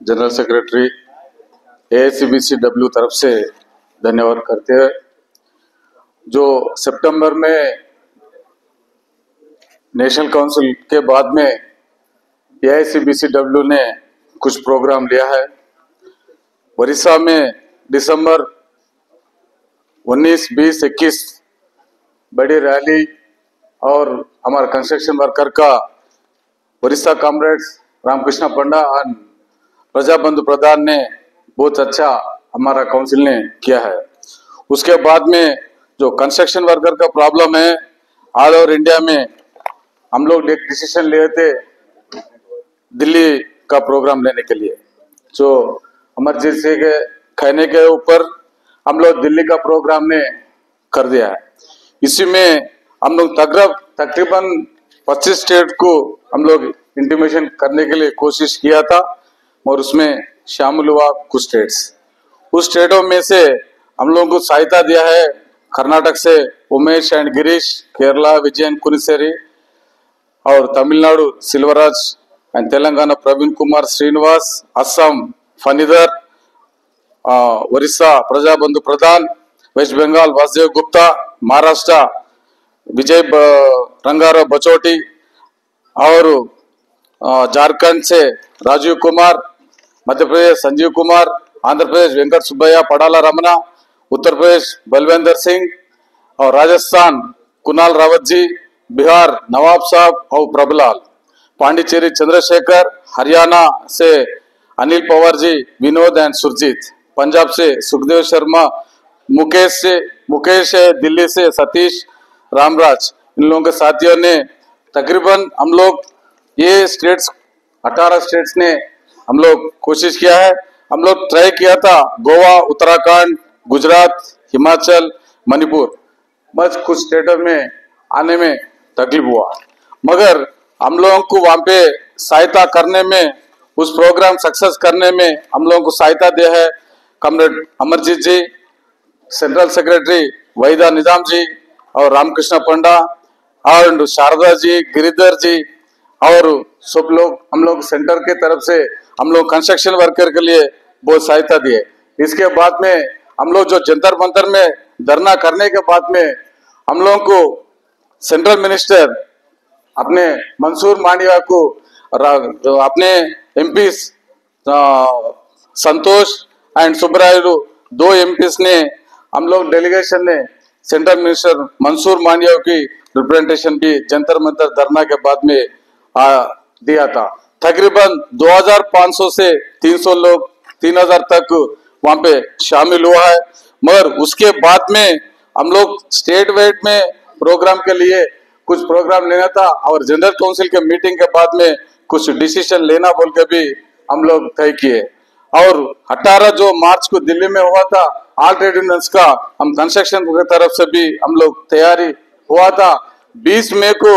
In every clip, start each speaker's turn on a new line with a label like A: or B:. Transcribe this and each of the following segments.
A: General secretary AICBCW तरफ से धन्यवाद करते हैं। जो सितंबर में नेशनल काउंसिल के बाद में AICBCW ने कुछ प्रोग्राम लिया है। उड़ीसा में दिसंबर 19, 20, 21 बड़ी रैली और हमारे कंस्ट्रक्शन वर्कर का उड़ीसा कॉमरेड्स रामकृष्ण पंडा और प्रजाबंधु प्रधान ने बहुत अच्छा हमारा काउंसिल ने किया है। उसके बाद में जो कंस्ट्रक्शन वर्कर का प्रॉब्लम है ऑल ओवर इंडिया में, हम लोग एक डिसीजन लिए थे दिल्ली का प्रोग्राम लेने के लिए। जो इमरजेंसी के कहने के ऊपर हम लोग दिल्ली का प्रोग्राम ने कर दिया है। इसी में हम लोग तकरीबन 25 स्टेट को हम लोग इंटीमेशन करने के लिए कोशिश किया था और उसमें शामिल हुआ कुछ स्टेट्स। उस स्टेटों में से हम लोगों को सहायता दिया है कर्नाटक से उमेश एंड गिरीश, केरला विजयन कुनिसेरी और तमिलनाडु सिल्वराज एंड तेलंगाना प्रवीण कुमार श्रीनिवास, असम फनीधर, उड़ीसा प्रजाबंधु प्रधान, वेस्ट बंगाल वासुदेव गुप्ता, महाराष्ट्र विजय रंगाराव बचोटी और झारखंड से राजीव कुमार, मध्य प्रदेश संजीव कुमार, आंध्र प्रदेश वेंकट सुब्बैया पडाला रमना, उत्तर प्रदेश बलविंदर सिंह और राजस्थान कुणाल रावत जी, बिहार नवाब साहब और प्रभुलाल, पांडिचेरी चंद्रशेखर, हरियाणा से अनिल पवार जी, विनोद एंड सुरजीत, पंजाब से सुखदेव शर्मा, मुकेश है दिल्ली से सतीश रामराज। इन लोगों के साथियों ने तकरीबन हम लोग ये स्टेट्स 18 स्टेट्स ने हम लोग कोशिश किया है। हम लोग ट्राई किया था गोवा, उत्तराखंड, गुजरात, हिमाचल, मणिपुर, बस कुछ स्टेटों में आने में तकलीफ हुआ, मगर हम लोगों को वहां पे सहायता करने में, उस प्रोग्राम सक्सेस करने में हम लोगों को सहायता दिया है कॉमरेड अमरजीत जी, सेंट्रल सेक्रेटरी वहीदा निजाम जी और रामकृष्ण पंडा और शारदा जी, गिरिधर जी और सब लोग हम लोग सेंटर के तरफ से हम लोग कंस्ट्रक्शन वर्कर के लिए बहुत सहायता दिए। इसके बाद में हम लोग जो जंतर मंतर में धरना करने के बाद में हम लोगों को सेंट्रल मिनिस्टर अपने मंसूर मांडविया को अपने MP संतोष एंड सुब्रायलू, 2 MPs ने हम लोग डेलीगेशन ने सेंट्रल मिनिस्टर मंसूर मांडविया की रिप्रेजेंटेशन भी जंतर मंतर धरना के बाद में दिया था। तकरीबन 2500 से 300 लोग 3000 तक वहां पे शामिल हुआ है, मगर उसके बाद में हम लोग स्टेट वाइड में प्रोग्राम के लिए कुछ प्रोग्राम लेना था और जनरल काउंसिल के मीटिंग के बाद में कुछ डिसीजन लेना बोल के भी हम लोग तय किए। और 18 जो मार्च को दिल्ली में हुआ था ऑल ट्रेड यूनियंस का, हम कंस्ट्रक्शन की तरफ से भी हम लोग तैयारी हुआ था। 20 मई को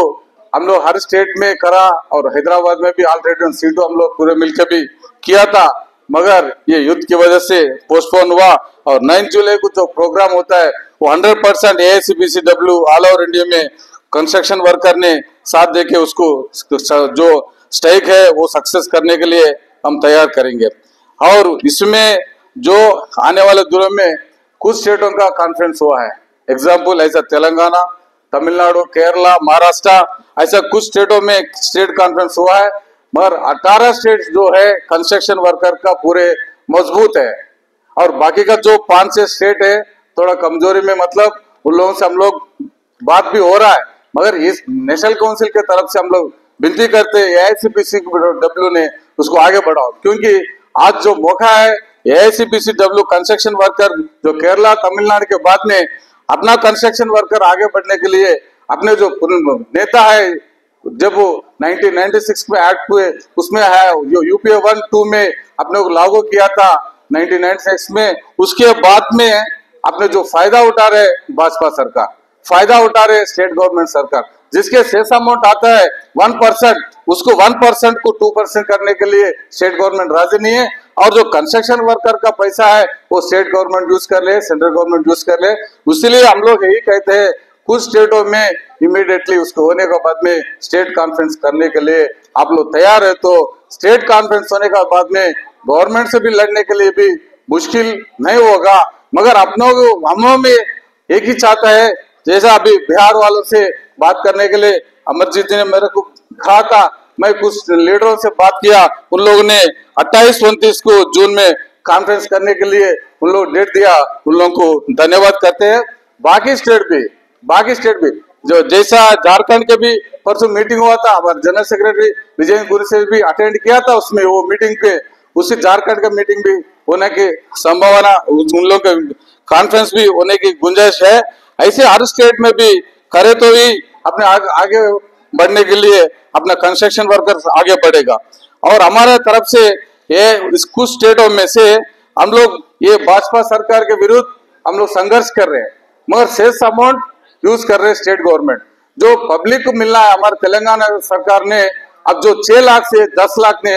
A: हम लोग हर स्टेट में करा और हैदराबाद में भी ऑल ट्रेड यूनियन सीटों हम लोग पूरे मिलकर भी किया था, मगर ये युद्ध की वजह से पोस्टपोन हुआ और 9 जुलाई को जो प्रोग्राम होता है वो 100% AICBCW ऑल ओवर इंडिया में कंस्ट्रक्शन वर्कर ने साथ देके उसको जो स्ट्राइक है वो सक्सेस करने के लिए हम तैयार करेंगे। और इसमें जो आने वाले दिनों में कुछ स्टेटों का कॉन्फ्रेंस हुआ है, एग्जाम्पल ऐसा तेलंगाना, तमिलनाडु, केरला, महाराष्ट्र, ऐसा कुछ स्टेटों में स्टेट कॉन्फ्रेंस हुआ है, मगर 18 स्टेट्स जो है कंस्ट्रक्शन वर्कर का पूरे मजबूत है और बाकी का जो 5-6 स्टेट है थोड़ा कमजोरी में, मतलब उन लोगों से हम लोग बात भी हो रहा है, मगर इस नेशनल काउंसिल के तरफ से हम लोग विनती करते हैं AICBCW ने उसको आगे बढ़ाओ, क्योंकि आज जो मौका है AICBCW कंस्ट्रक्शन वर्कर जो केरला तमिलनाडु के बाद में अपना कंस्ट्रक्शन वर्कर आगे बढ़ने के लिए अपने जो नेता है, जब वो 1996 में एक्ट हुए उसमें है जो UPA 1-2 में अपने को लागू किया था 1996 में, उसके बाद में अपने जो फायदा उठा रहे भाजपा सरकार, फायदा उठा रहे स्टेट गवर्नमेंट सरकार, जिसके शेष अमाउंट आता है 1%, उसको 1% को 2% करने के लिए स्टेट गवर्नमेंट राजी नहीं है। और जो कंस्ट्रक्शन वर्कर का पैसा है वो स्टेट गवर्नमेंट यूज कर ले, सेंट्रल गवर्नमेंट यूज कर ले। इसलिए हम लोग यही कहते हैं कुछ स्टेटों में इमीडिएटली उसको होने के बाद में स्टेट कॉन्फ्रेंस करने के लिए आप लोग तैयार है, तो स्टेट कॉन्फ्रेंस होने के बाद में गवर्नमेंट से भी लड़ने के लिए भी मुश्किल नहीं होगा, मगर अपनों को हम में एक ही चाहता है। जैसा अभी बिहार वालों से बात करने के लिए अमरजीत जी ने मेरे को कहा था, मैं कुछ लीडरों से बात किया, उन लोगों ने 28-29 को जून में कॉन्फ्रेंस करने के लिए उन लोग डेट दिया, उन लोगों को धन्यवाद करते हैं। बाकी स्टेट भी जो जैसा झारखंड के भी परसों मीटिंग हुआ था, हमारे जनरल सेक्रेटरी विजय गुरु से भी अटेंड किया था उसमें, वो मीटिंग पे उसी झारखंड का मीटिंग भी होने की संभावना, उन लोगों के कॉन्फ्रेंस भी होने की गुंजाइश है। ऐसे हर स्टेट में भी करे तो ही अपने आगे बढ़ने के लिए अपना कंस्ट्रक्शन वर्कर्स आगे बढ़ेगा। और हमारे तरफ से ये कुछ स्टेटों में से हम लोग ये भाजपा सरकार के विरुद्ध हम लोग संघर्ष कर रहे हैं, मगर शेष अमाउंट यूज कर रहे हैं स्टेट गवर्नमेंट। जो पब्लिक को मिलना है, हमारे तेलंगाना सरकार ने अब जो 6 लाख से 10 लाख ने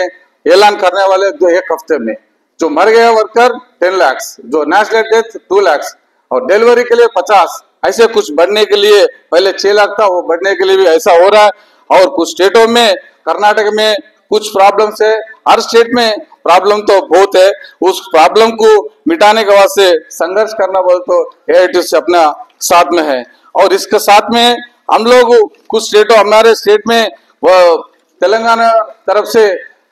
A: ऐलान करने वाले जो एक हफ्ते में, जो मर गया वर्कर 10 लाख, जो नेशनल डेथ 2 लाख और डिलीवरी के लिए 50, ऐसे कुछ बढ़ने के लिए पहले 6 लाख था, वो बढ़ने के लिए भी ऐसा हो रहा है। और कुछ स्टेटों में, कर्नाटक में कुछ प्रॉब्लम है, हर स्टेट में प्रॉब्लम तो बहुत है, उस प्रॉब्लम को मिटाने के वास्ते संघर्ष करना बोल तो एआईटी से अपना साथ में है। और इसके साथ में हम लोग कुछ स्टेटों, हमारे स्टेट में तेलंगाना तरफ से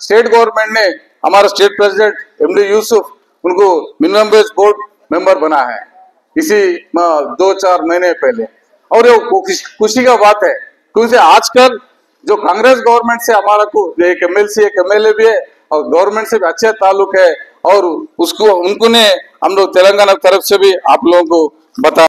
A: स्टेट गवर्नमेंट ने हमारा स्टेट प्रेसिडेंट एमडी यूसुफ उनको मिनिमम वेज बोर्ड मेंबर बना है इसी 2-4 महीने पहले। और ये खुशी का बात है, क्योंकि आजकल जो कांग्रेस गवर्नमेंट से हमारा को एक एमएलसी एक एमएलए भी है और गवर्नमेंट से भी अच्छे ताल्लुक है, और उसको उनको ने हम लोग तेलंगाना तरफ से भी आप लोगों को बता